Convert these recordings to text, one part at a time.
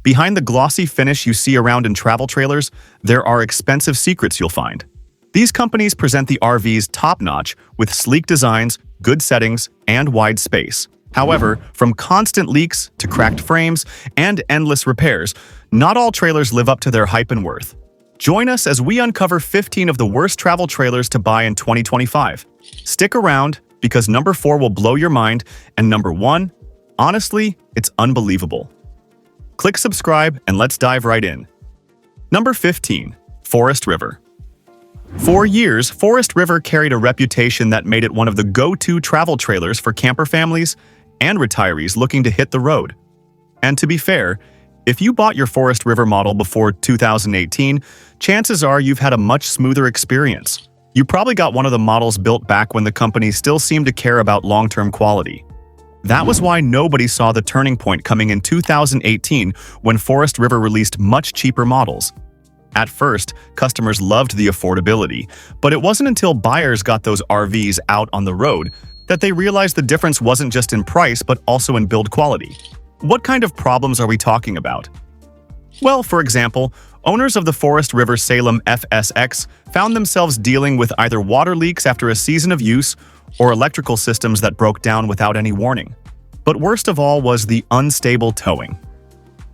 Behind the glossy finish you see around in travel trailers, there are expensive secrets you'll find. These companies present the RVs top-notch with sleek designs, good settings, and wide space. However, from constant leaks to cracked frames and endless repairs, not all trailers live up to their hype and worth. Join us as we uncover 15 of the worst travel trailers to buy in 2025. Stick around, because number 4 will blow your mind, and number 1, honestly, it's unbelievable. Click subscribe and let's dive right in. Number 15. Forest River. For years, Forest River carried a reputation that made it one of the go-to travel trailers for camper families and retirees looking to hit the road. And to be fair, if you bought your Forest River model before 2018, chances are you've had a much smoother experience. You probably got one of the models built back when the company still seemed to care about long-term quality. That was why nobody saw the turning point coming in 2018 when Forest River released much cheaper models. At first, customers loved the affordability, but it wasn't until buyers got those RVs out on the road that they realized the difference wasn't just in price but also in build quality. What kind of problems are we talking about? Well, for example, owners of the Forest River Salem FSX found themselves dealing with either water leaks after a season of use or electrical systems that broke down without any warning. But worst of all was the unstable towing.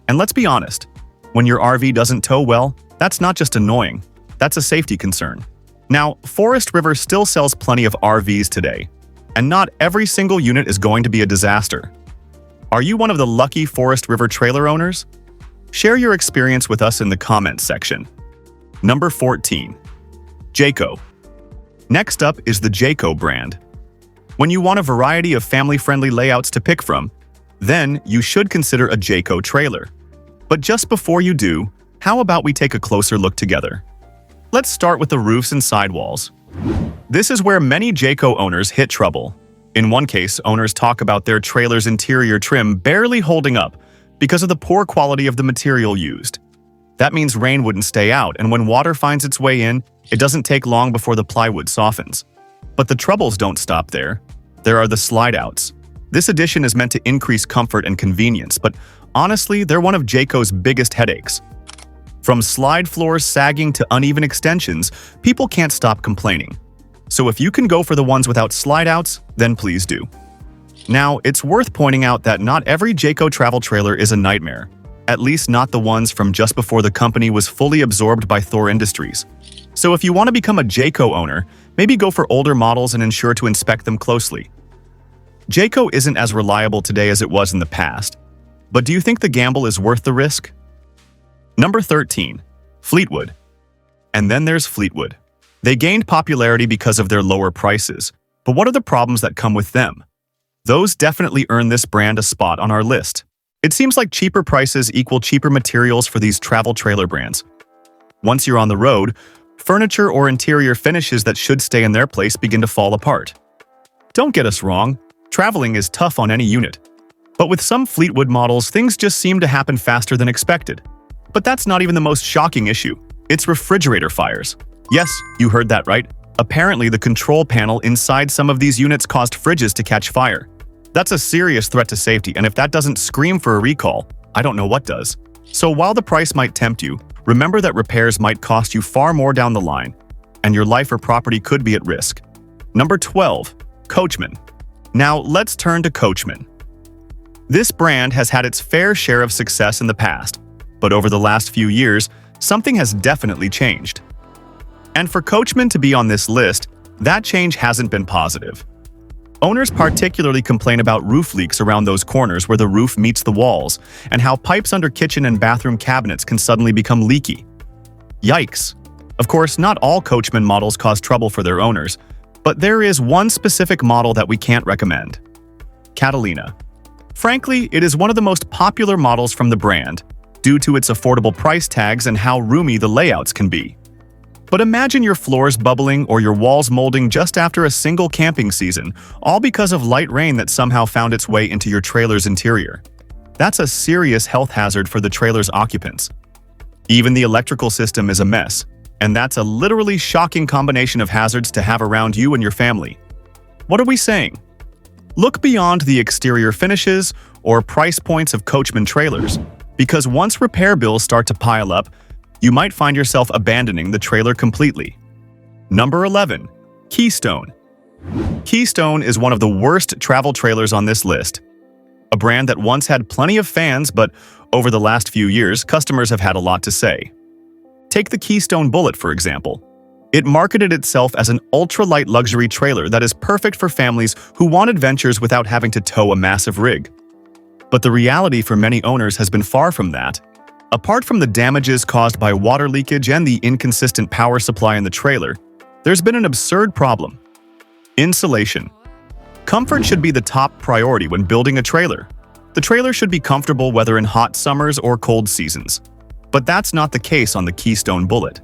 And let's be honest, when your RV doesn't tow well, that's not just annoying, that's a safety concern. Now, Forest River still sells plenty of RVs today, and not every single unit is going to be a disaster. Are you one of the lucky Forest River trailer owners? Share your experience with us in the comments section. Number 14. Jayco. Next up is the Jayco brand. When you want a variety of family-friendly layouts to pick from, then you should consider a Jayco trailer. But just before you do, how about we take a closer look together? Let's start with the roofs and sidewalls. This is where many Jayco owners hit trouble. In one case, owners talk about their trailer's interior trim barely holding up because of the poor quality of the material used. That means rain wouldn't stay out, and when water finds its way in, it doesn't take long before the plywood softens. But the troubles don't stop there. There are the slide-outs. This addition is meant to increase comfort and convenience, but honestly, they're one of Jayco's biggest headaches. From slide floors sagging to uneven extensions, people can't stop complaining. So if you can go for the ones without slide-outs, then please do. Now, it's worth pointing out that not every Jayco travel trailer is a nightmare, at least not the ones from just before the company was fully absorbed by Thor Industries. So if you want to become a Jayco owner, maybe go for older models and ensure to inspect them closely. Jayco isn't as reliable today as it was in the past, but do you think the gamble is worth the risk? Number 13. Fleetwood. And then there's Fleetwood. They gained popularity because of their lower prices, but what are the problems that come with them? Those definitely earn this brand a spot on our list. It seems like cheaper prices equal cheaper materials for these travel trailer brands. Once you're on the road, furniture or interior finishes that should stay in their place begin to fall apart. Don't get us wrong, traveling is tough on any unit. But with some Fleetwood models, things just seem to happen faster than expected. But that's not even the most shocking issue. It's refrigerator fires. Yes, you heard that right. Apparently, the control panel inside some of these units caused fridges to catch fire. That's a serious threat to safety, and if that doesn't scream for a recall, I don't know what does. So while the price might tempt you, remember that repairs might cost you far more down the line, and your life or property could be at risk. Number 12. Coachmen. Now, let's turn to Coachmen. This brand has had its fair share of success in the past, but over the last few years, something has definitely changed. And for Coachmen to be on this list, that change hasn't been positive. Owners particularly complain about roof leaks around those corners where the roof meets the walls, and how pipes under kitchen and bathroom cabinets can suddenly become leaky. Yikes! Of course, not all Coachmen models cause trouble for their owners, but there is one specific model that we can't recommend. Catalina. Frankly, it is one of the most popular models from the brand, due to its affordable price tags and how roomy the layouts can be. But imagine your floors bubbling or your walls molding just after a single camping season, all because of light rain that somehow found its way into your trailer's interior. That's a serious health hazard for the trailer's occupants. Even the electrical system is a mess, and that's a literally shocking combination of hazards to have around you and your family. What are we saying? Look beyond the exterior finishes or price points of Coachmen trailers. because once repair bills start to pile up, you might find yourself abandoning the trailer completely. Number 11. Keystone. Keystone is one of the worst travel trailers on this list. A brand that once had plenty of fans, but over the last few years, customers have had a lot to say. Take the Keystone Bullet, for example. It marketed itself as an ultra-light luxury trailer that is perfect for families who want adventures without having to tow a massive rig. But the reality for many owners has been far from that. Apart from the damages caused by water leakage and the inconsistent power supply in the trailer, there's been an absurd problem. Insulation. Comfort should be the top priority when building a trailer. The trailer should be comfortable whether in hot summers or cold seasons. But that's not the case on the Keystone Bullet.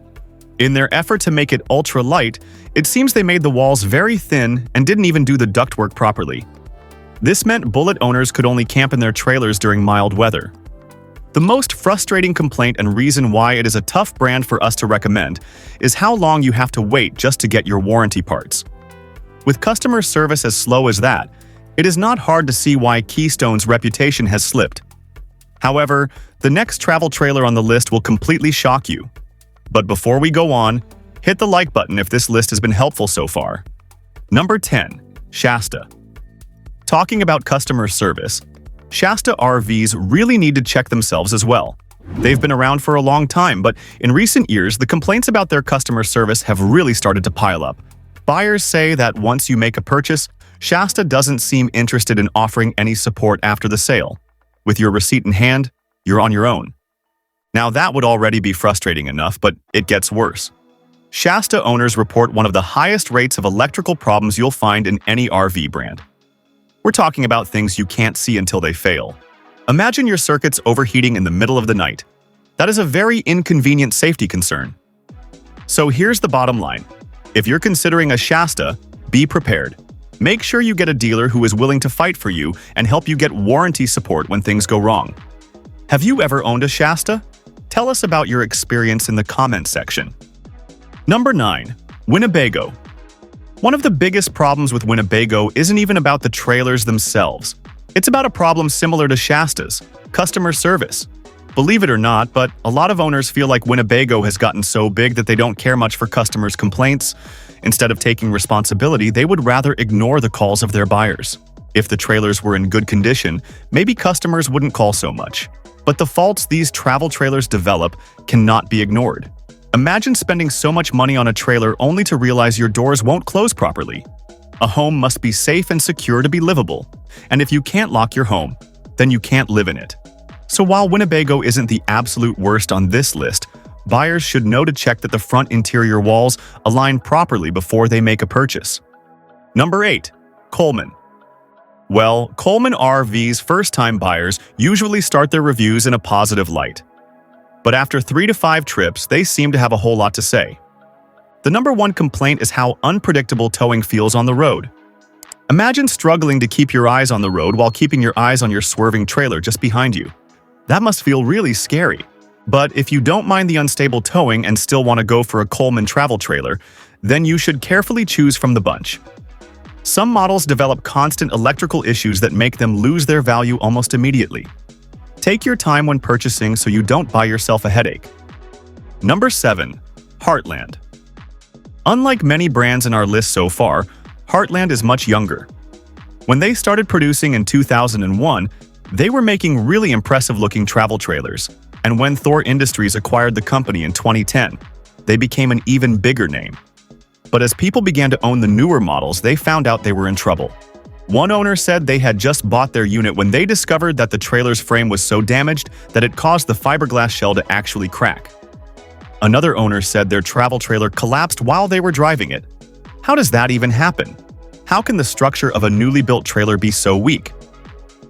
In their effort to make it ultra-light, it seems they made the walls very thin and didn't even do the ductwork properly. This meant Bullet owners could only camp in their trailers during mild weather. The most frustrating complaint and reason why it is a tough brand for us to recommend is how long you have to wait just to get your warranty parts. With customer service as slow as that, it is not hard to see why Keystone's reputation has slipped. However, the next travel trailer on the list will completely shock you. But before we go on, hit the like button if this list has been helpful so far. Number 10. Shasta. Talking about customer service, Shasta RVs really need to check themselves as well. They've been around for a long time, but in recent years, the complaints about their customer service have really started to pile up. Buyers say that once you make a purchase, Shasta doesn't seem interested in offering any support after the sale. With your receipt in hand, you're on your own. Now that would already be frustrating enough, but it gets worse. Shasta owners report one of the highest rates of electrical problems you'll find in any RV brand. We're talking about things you can't see until they fail. Imagine your circuits overheating in the middle of the night. That is a very inconvenient safety concern. So here's the bottom line. If you're considering a Shasta, be prepared. Make sure you get a dealer who is willing to fight for you and help you get warranty support when things go wrong. Have you ever owned a Shasta? Tell us about your experience in the comments section. Number 9. Winnebago. One of the biggest problems with Winnebago isn't even about the trailers themselves. It's about a problem similar to Shasta's, customer service. Believe it or not, but a lot of owners feel like Winnebago has gotten so big that they don't care much for customers' complaints. Instead of taking responsibility, they would rather ignore the calls of their buyers. If the trailers were in good condition, maybe customers wouldn't call so much. But the faults these travel trailers develop cannot be ignored. Imagine spending so much money on a trailer only to realize your doors won't close properly. A home must be safe and secure to be livable. And if you can't lock your home, then you can't live in it. So while Winnebago isn't the absolute worst on this list, buyers should know to check that the front interior walls align properly before they make a purchase. Number 8. Coleman. Well, Coleman RV's first-time buyers usually start their reviews in a positive light. But after 3 to 5 trips, they seem to have a whole lot to say. The number one complaint is how unpredictable towing feels on the road. Imagine struggling to keep your eyes on the road while keeping your eyes on your swerving trailer just behind you. That must feel really scary. But if you don't mind the unstable towing and still want to go for a Coleman travel trailer, then you should carefully choose from the bunch. Some models develop constant electrical issues that make them lose their value almost immediately. Take your time when purchasing so you don't buy yourself a headache. Number 7. Heartland. Unlike many brands in our list so far, Heartland is much younger. When they started producing in 2001, they were making really impressive-looking travel trailers, and when Thor Industries acquired the company in 2010, they became an even bigger name. But as people began to own the newer models, they found out they were in trouble. One owner said they had just bought their unit when they discovered that the trailer's frame was so damaged that it caused the fiberglass shell to actually crack. Another owner said their travel trailer collapsed while they were driving it. How does that even happen? How can the structure of a newly built trailer be so weak?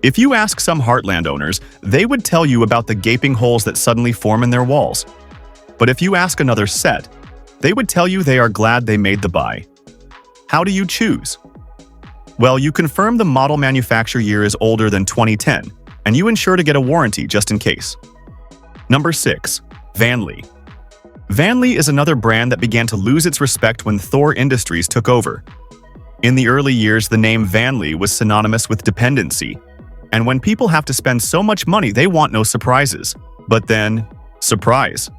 If you ask some Heartland owners, they would tell you about the gaping holes that suddenly form in their walls. But if you ask another set, they would tell you they are glad they made the buy. How do you choose? Well, you confirm the model manufacture year is older than 2010, and you ensure to get a warranty just in case. Number 6. Vanley. Vanley is another brand that began to lose its respect when Thor Industries took over. In the early years, the name Vanley was synonymous with dependency, And when people have to spend so much money, they want no surprises. But then, surprise.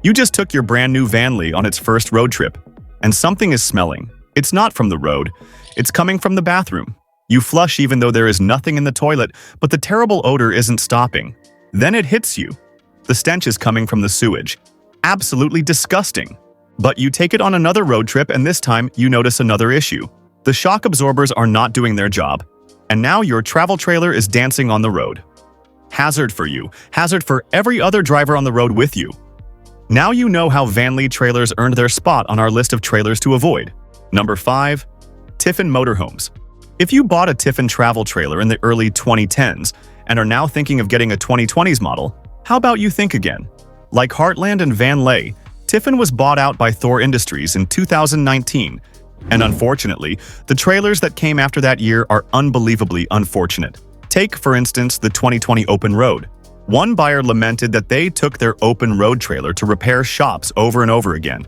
You just took your brand new Vanley on its first road trip, and something is smelling. It's not from the road, it's coming from the bathroom. You flush even though there is nothing in the toilet, but the terrible odor isn't stopping. Then it hits you. The stench is coming from the sewage. Absolutely disgusting. But you take it on another road trip, and this time you notice another issue. The shock absorbers are not doing their job, and now your travel trailer is dancing on the road. Hazard for you, hazard for every other driver on the road with you. Now you know how Vanley trailers earned their spot on our list of trailers to avoid. Number 5. Tiffin Motorhomes. If you bought a Tiffin travel trailer in the early 2010s and are now thinking of getting a 2020s model, how about you think again? Like Heartland and Van Lay, Tiffin was bought out by Thor Industries in 2019, and unfortunately, the trailers that came after that year are unbelievably unfortunate. Take, for instance, the 2020 Open Road. One buyer lamented that they took their open road trailer to repair shops over and over again,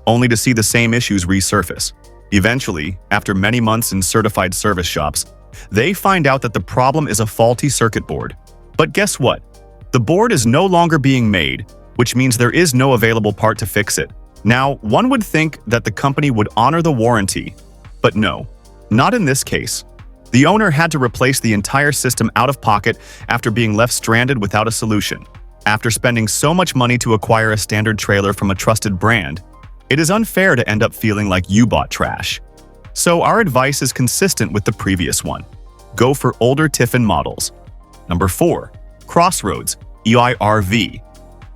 only to see the same issues resurface. Eventually, after many months in certified service shops, they find out that the problem is a faulty circuit board. But guess what? The board is no longer being made, which means there is no available part to fix it. Now, one would think that the company would honor the warranty, but no, not in this case. The owner had to replace the entire system out of pocket after being left stranded without a solution. After spending so much money to acquire a standard trailer from a trusted brand, it is unfair to end up feeling like you bought trash. So our advice is consistent with the previous one. Go for older Tiffin models. Number 4. Crossroads EIRV.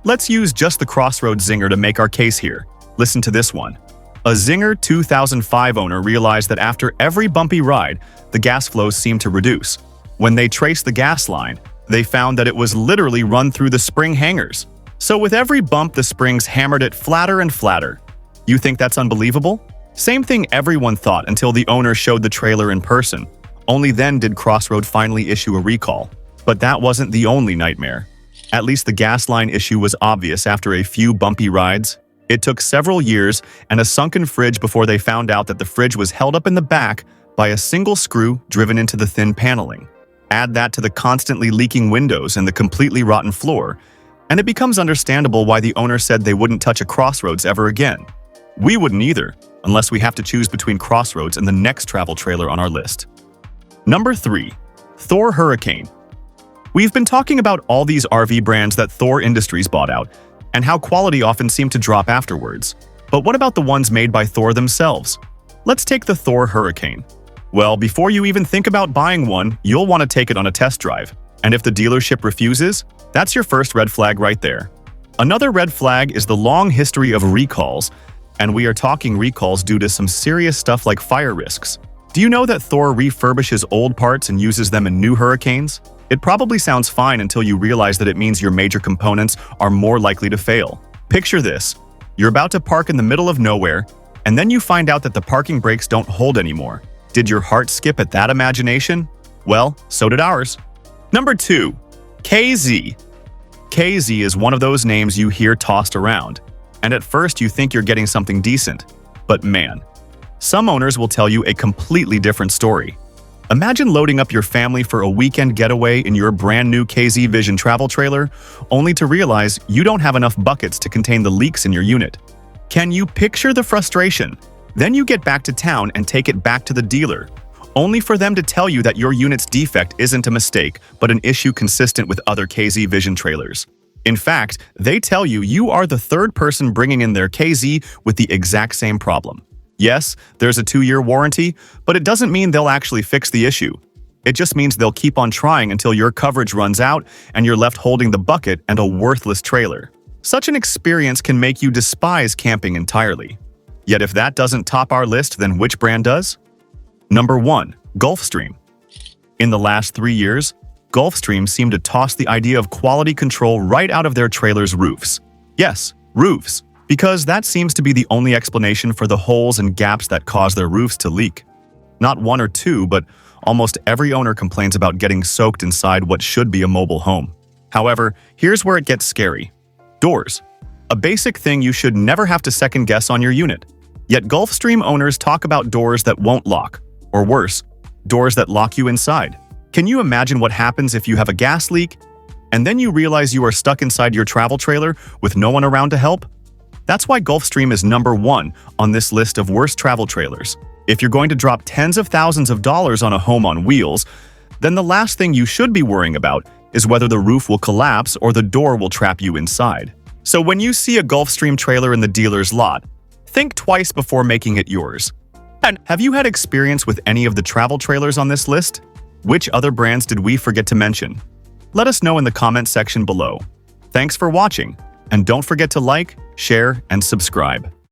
Let's use just the Crossroads Zinger to make our case here. Listen to this one. A Zinger 2005 owner realized that after every bumpy ride, the gas flows seemed to reduce. When they traced the gas line, they found that it was literally run through the spring hangers. So with every bump, the springs hammered it flatter and flatter. You think that's unbelievable? Same thing everyone thought until the owner showed the trailer in person. Only then did Crossroad finally issue a recall. But that wasn't the only nightmare. At least the gas line issue was obvious after a few bumpy rides. It took several years and a sunken fridge before they found out that the fridge was held up in the back by a single screw driven into the thin paneling. Add that to the constantly leaking windows and the completely rotten floor, and it becomes understandable why the owner said they wouldn't touch a Crossroads ever again. We wouldn't either, unless we have to choose between Crossroads and the next travel trailer on our list. Number 3. Thor Hurricane. We've been talking about all these RV brands that Thor Industries bought out, and how quality often seemed to drop afterwards. But what about the ones made by Thor themselves? Let's take the Thor Hurricane. Well, before you even think about buying one, you'll want to take it on a test drive. And if the dealership refuses, that's your first red flag right there. Another red flag is the long history of recalls, and we are talking recalls due to some serious stuff like fire risks. Do you know that Thor refurbishes old parts and uses them in new Hurricanes? It probably sounds fine until you realize that it means your major components are more likely to fail. Picture this. You're about to park in the middle of nowhere, and then you find out that the parking brakes don't hold anymore. Did your heart skip at that imagination? Well, so did ours. Number 2. KZ. KZ is one of those names you hear tossed around, and at first you think you're getting something decent. But man, some owners will tell you a completely different story. Imagine loading up your family for a weekend getaway in your brand new KZ Vision travel trailer, only to realize you don't have enough buckets to contain the leaks in your unit. Can you picture the frustration? Then you get back to town and take it back to the dealer, only for them to tell you that your unit's defect isn't a mistake, but an issue consistent with other KZ Vision trailers. In fact, they tell you you are the third person bringing in their KZ with the exact same problem. Yes, there's a 2-year warranty, but it doesn't mean they'll actually fix the issue. It just means they'll keep on trying until your coverage runs out and you're left holding the bucket and a worthless trailer. Such an experience can make you despise camping entirely. Yet if that doesn't top our list, then which brand does? Number 1. Gulfstream. In the last 3 years, Gulfstream seemed to toss the idea of quality control right out of their trailers' roofs. Yes, roofs. Because that seems to be the only explanation for the holes and gaps that cause their roofs to leak. Not one or two, but almost every owner complains about getting soaked inside what should be a mobile home. However, here's where it gets scary. Doors. A basic thing you should never have to second guess on your unit. Yet Gulfstream owners talk about doors that won't lock, or worse, doors that lock you inside. Can you imagine what happens if you have a gas leak, and then you realize you are stuck inside your travel trailer with no one around to help? That's why Gulfstream is #1 on this list of worst travel trailers. If you're going to drop tens of thousands of dollars on a home on wheels, then the last thing you should be worrying about is whether the roof will collapse or the door will trap you inside. So when you see a Gulfstream trailer in the dealer's lot, think twice before making it yours. And have you had experience with any of the travel trailers on this list? Which other brands did we forget to mention? Let us know in the comment section below. Thanks for watching, and don't forget to like, share, and subscribe.